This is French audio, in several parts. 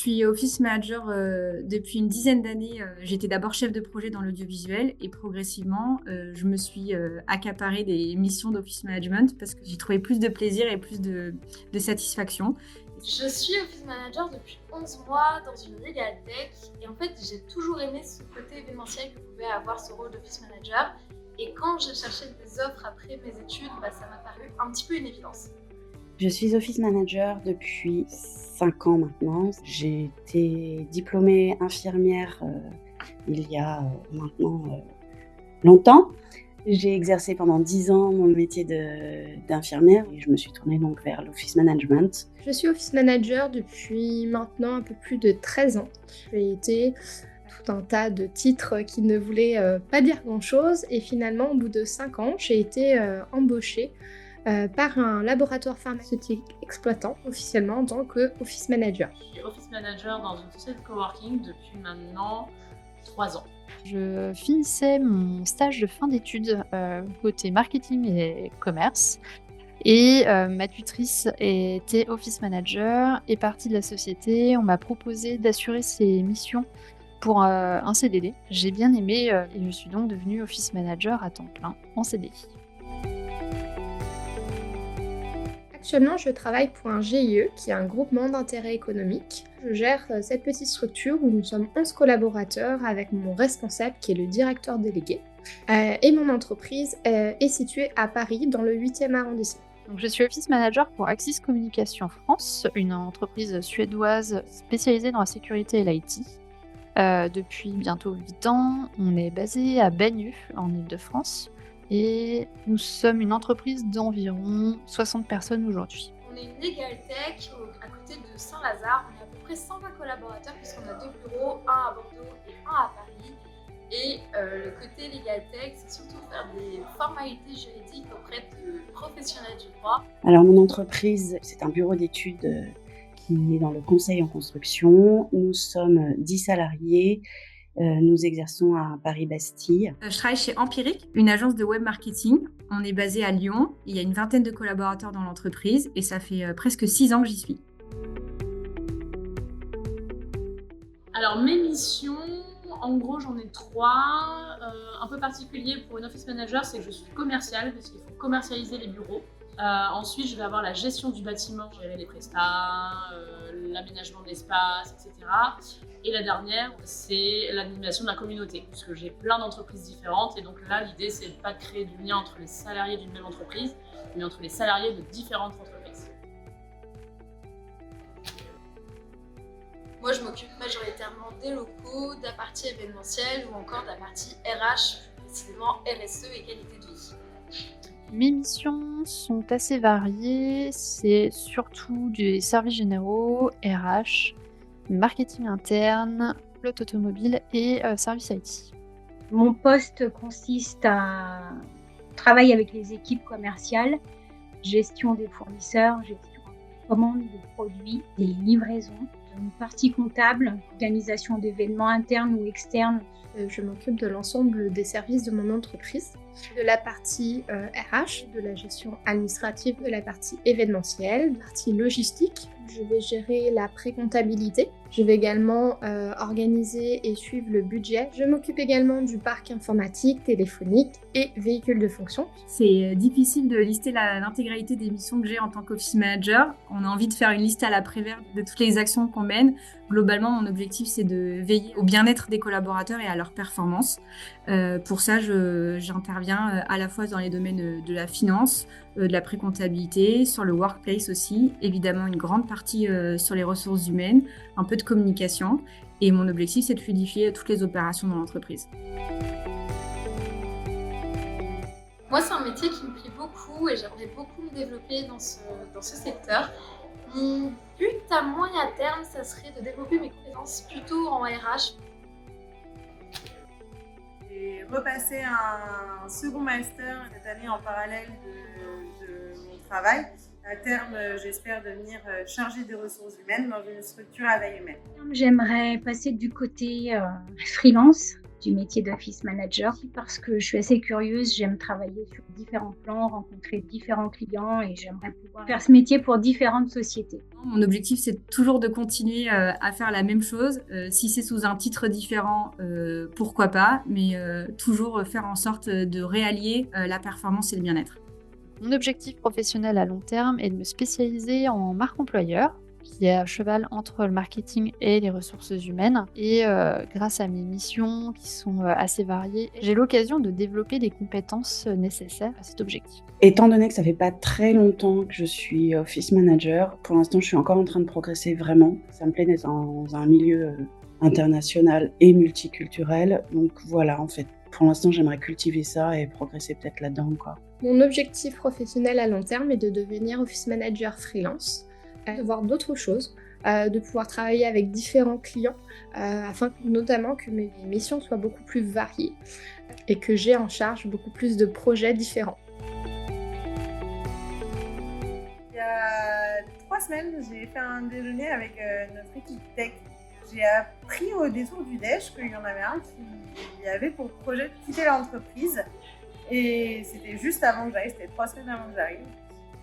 suis office manager depuis une dizaine d'années. J'étais d'abord chef de projet dans l'audiovisuel et progressivement, je me suis accaparée des missions d'office management parce que j'y trouvais plus de plaisir et plus de satisfaction. Je suis office manager depuis 11 mois dans une legal tech et en fait j'ai toujours aimé ce côté événementiel que pouvait avoir ce rôle d'office manager, et quand j'ai cherché des offres après mes études, ça m'a paru un petit peu une évidence. Je suis office manager depuis 5 ans maintenant. J'ai été diplômée infirmière il y a maintenant longtemps. J'ai exercé pendant 10 ans mon métier d'infirmière et je me suis tournée donc vers l'office management. Je suis office manager depuis maintenant un peu plus de 13 ans. J'ai été tout un tas de titres qui ne voulaient pas dire grand-chose et finalement au bout de 5 ans, j'ai été embauchée par un laboratoire pharmaceutique exploitant officiellement en tant qu'office manager. Je suis office manager dans une société de coworking depuis maintenant 3 ans. Je finissais mon stage de fin d'études côté marketing et commerce. Et ma tutrice était office manager et partie de la société. On m'a proposé d'assurer ses missions pour un CDD. J'ai bien aimé et je suis donc devenue office manager à temps plein en CDI. Actuellement, je travaille pour un GIE qui est un groupement d'intérêt économique. Je gère cette petite structure où nous sommes 11 collaborateurs avec mon responsable qui est le directeur délégué. Et mon entreprise est située à Paris dans le 8e arrondissement. Donc, je suis office manager pour Axis Communication France, une entreprise suédoise spécialisée dans la sécurité et l'IT. Depuis bientôt 8 ans, on est basé à Bagneux, en Île-de-France. Et nous sommes une entreprise d'environ 60 personnes aujourd'hui. On est une legal tech à côté de Saint-Lazare. On est à peu près 120 collaborateurs puisqu'on a 2 bureaux, un à Bordeaux et un à Paris. Et le côté legal tech, c'est surtout faire des formalités juridiques auprès de professionnels du droit. Alors mon entreprise, c'est un bureau d'études qui est dans le conseil en construction. Nous sommes 10 salariés. Nous exerçons à Paris-Bastille. Je travaille chez Empiric, une agence de web marketing. On est basé à Lyon. Il y a une vingtaine de collaborateurs dans l'entreprise et ça fait presque 6 ans que j'y suis. Alors mes missions, en gros j'en ai 3. Un peu particulier pour une office manager, c'est que je suis commerciale parce qu'il faut commercialiser les bureaux. Ensuite, je vais avoir la gestion du bâtiment, gérer les prestats, l'aménagement de l'espace, etc. Et la dernière, c'est l'animation de la communauté, puisque j'ai plein d'entreprises différentes. Et donc là, l'idée, c'est de ne pas créer du lien entre les salariés d'une même entreprise, mais entre les salariés de différentes entreprises. Moi, je m'occupe majoritairement des locaux, de la partie événementielle ou encore de la partie RH, plus précisément RSE et qualité de vie. Mes missions sont assez variées, c'est surtout des services généraux, RH, marketing interne, flotte automobile et service IT. Mon poste consiste à travailler avec les équipes commerciales, gestion des fournisseurs, gestion des commandes de produits, des livraisons, une partie comptable, organisation d'événements internes ou externes. Je m'occupe de l'ensemble des services de mon entreprise, de la partie RH, de la gestion administrative, de la partie événementielle, de la partie logistique. Je vais gérer la pré-comptabilité. Je vais également organiser et suivre le budget. Je m'occupe également du parc informatique, téléphonique et véhicule de fonction. C'est difficile de lister l'intégralité des missions que j'ai en tant qu'office manager. On a envie de faire une liste à la Prévert de toutes les actions qu'on mène. Globalement, mon objectif, c'est de veiller au bien-être des collaborateurs et à leur performance. Pour ça, j'interviens à la fois dans les domaines de la finance, de la pré-comptabilité, sur le workplace aussi, évidemment une grande partie sur les ressources humaines, un peu de communication. Et mon objectif, c'est de fluidifier toutes les opérations dans l'entreprise. Moi, c'est un métier qui me plaît beaucoup et j'aimerais beaucoup me développer dans ce secteur. Mon but à moyen terme, ça serait de développer mes compétences plutôt en RH. J'ai repassé un second master cette année en parallèle de mon travail. À terme, j'espère devenir chargée des ressources humaines dans une structure à taille humaine. J'aimerais passer du côté freelance du métier d'office manager parce que je suis assez curieuse, j'aime travailler sur différents plans, rencontrer différents clients et j'aimerais pouvoir faire ce métier pour différentes sociétés. Mon objectif, c'est toujours de continuer à faire la même chose. Si c'est sous un titre différent, pourquoi pas, mais toujours faire en sorte de réallier la performance et le bien-être. Mon objectif professionnel à long terme est de me spécialiser en marque employeur, qui est à cheval entre le marketing et les ressources humaines. Et grâce à mes missions qui sont assez variées, j'ai l'occasion de développer les compétences nécessaires à cet objectif. Étant donné que ça fait pas très longtemps que je suis office manager, pour l'instant je suis encore en train de progresser vraiment. Ça me plaît d'être dans un milieu international et multiculturel. Donc voilà, en fait, pour l'instant j'aimerais cultiver ça et progresser peut-être là-dedans, quoi. Mon objectif professionnel à long terme est de devenir office manager freelance, de voir d'autres choses, de pouvoir travailler avec différents clients, afin notamment que mes missions soient beaucoup plus variées et que j'ai en charge beaucoup plus de projets différents. Il y a 3 semaines, j'ai fait un déjeuner avec notre équipe tech. J'ai appris au détour du déj qu'il y en avait un qui avait pour projet de quitter l'entreprise. Et c'était juste avant que j'arrive, c'était 3 semaines avant que j'arrive.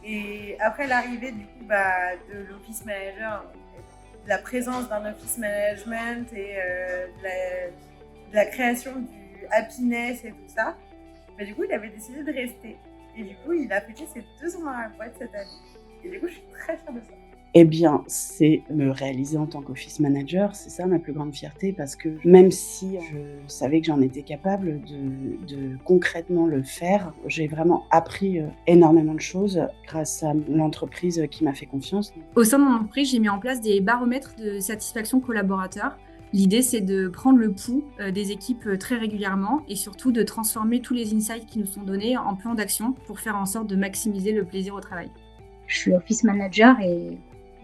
Et après l'arrivée du coup de l'office manager, de la présence d'un office management et de la création du happiness et tout ça, du coup il avait décidé de rester. Et du coup il a fêté ses 2 ans dans la boîte cette année. Et du coup je suis très fière de ça. Eh bien, c'est me réaliser en tant qu'office manager, c'est ça ma plus grande fierté, parce que même si je savais que j'en étais capable de concrètement le faire, j'ai vraiment appris énormément de choses grâce à l'entreprise qui m'a fait confiance. Au sein de mon entreprise, j'ai mis en place des baromètres de satisfaction collaborateur. L'idée, c'est de prendre le pouls des équipes très régulièrement et surtout de transformer tous les insights qui nous sont donnés en plans d'action pour faire en sorte de maximiser le plaisir au travail. Je suis office manager et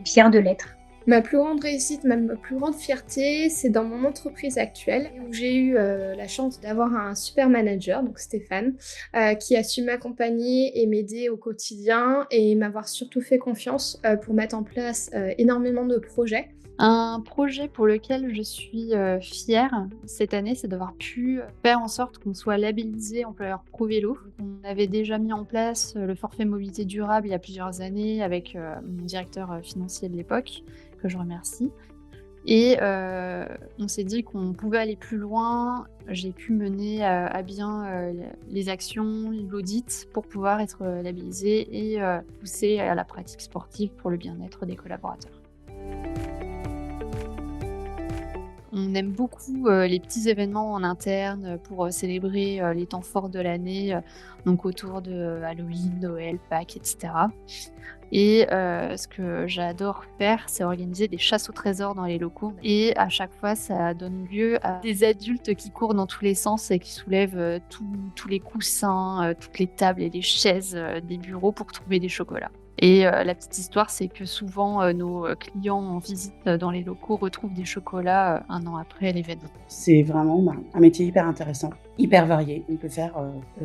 fière de l'être. Ma plus grande réussite, ma plus grande fierté, c'est dans mon entreprise actuelle où j'ai eu la chance d'avoir un super manager, donc Stéphane, qui a su m'accompagner et m'aider au quotidien et m'avoir surtout fait confiance pour mettre en place énormément de projets. Un projet pour lequel je suis fière cette année, c'est d'avoir pu faire en sorte qu'on soit labellisé employeur Pro Vélo. On avait déjà mis en place le forfait mobilité durable il y a plusieurs années avec mon directeur financier de l'époque, que je remercie. Et on s'est dit qu'on pouvait aller plus loin. J'ai pu mener à bien les actions, l'audit pour pouvoir être labellisé et pousser à la pratique sportive pour le bien-être des collaborateurs. On aime beaucoup les petits événements en interne pour célébrer les temps forts de l'année, donc autour de Halloween, Noël, Pâques, etc. Et ce que j'adore faire, c'est organiser des chasses au trésor dans les locaux. Et à chaque fois, ça donne lieu à des adultes qui courent dans tous les sens et qui soulèvent tous les coussins, toutes les tables et les chaises des bureaux pour trouver des chocolats. Et la petite histoire, c'est que souvent nos clients en visite dans les locaux retrouvent des chocolats 1 an après l'événement. C'est vraiment un métier hyper intéressant, hyper varié. On peut faire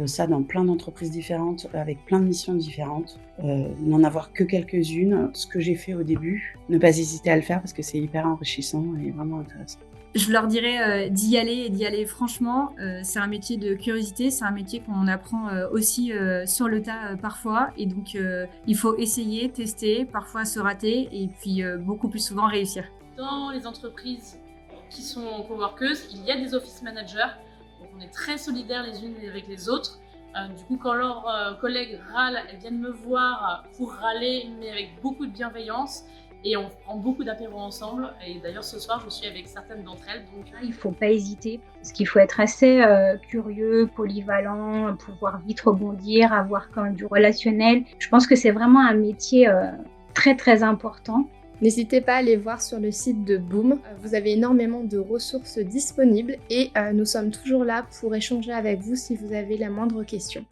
ça dans plein d'entreprises différentes, avec plein de missions différentes. N'en avoir que quelques-unes. Ce que j'ai fait au début, ne pas hésiter à le faire parce que c'est hyper enrichissant et vraiment intéressant. Je leur dirais d'y aller et d'y aller franchement. C'est un métier de curiosité, c'est un métier qu'on apprend aussi sur le tas parfois. Et donc, il faut essayer, tester, parfois se rater et puis beaucoup plus souvent réussir. Dans les entreprises qui sont coworkeuses, il y a des office managers. Donc on est très solidaires les unes avec les autres. Du coup, quand leurs collègues râlent, elles viennent me voir pour râler, mais avec beaucoup de bienveillance. Et on prend beaucoup d'apéros ensemble. Et d'ailleurs, ce soir, je suis avec certaines d'entre elles. Donc... Il ne faut pas hésiter, parce qu'il faut être assez curieux, polyvalent, pouvoir vite rebondir, avoir quand même du relationnel. Je pense que c'est vraiment un métier très, très important. N'hésitez pas à aller voir sur le site de Boom. Vous avez énormément de ressources disponibles et nous sommes toujours là pour échanger avec vous si vous avez la moindre question.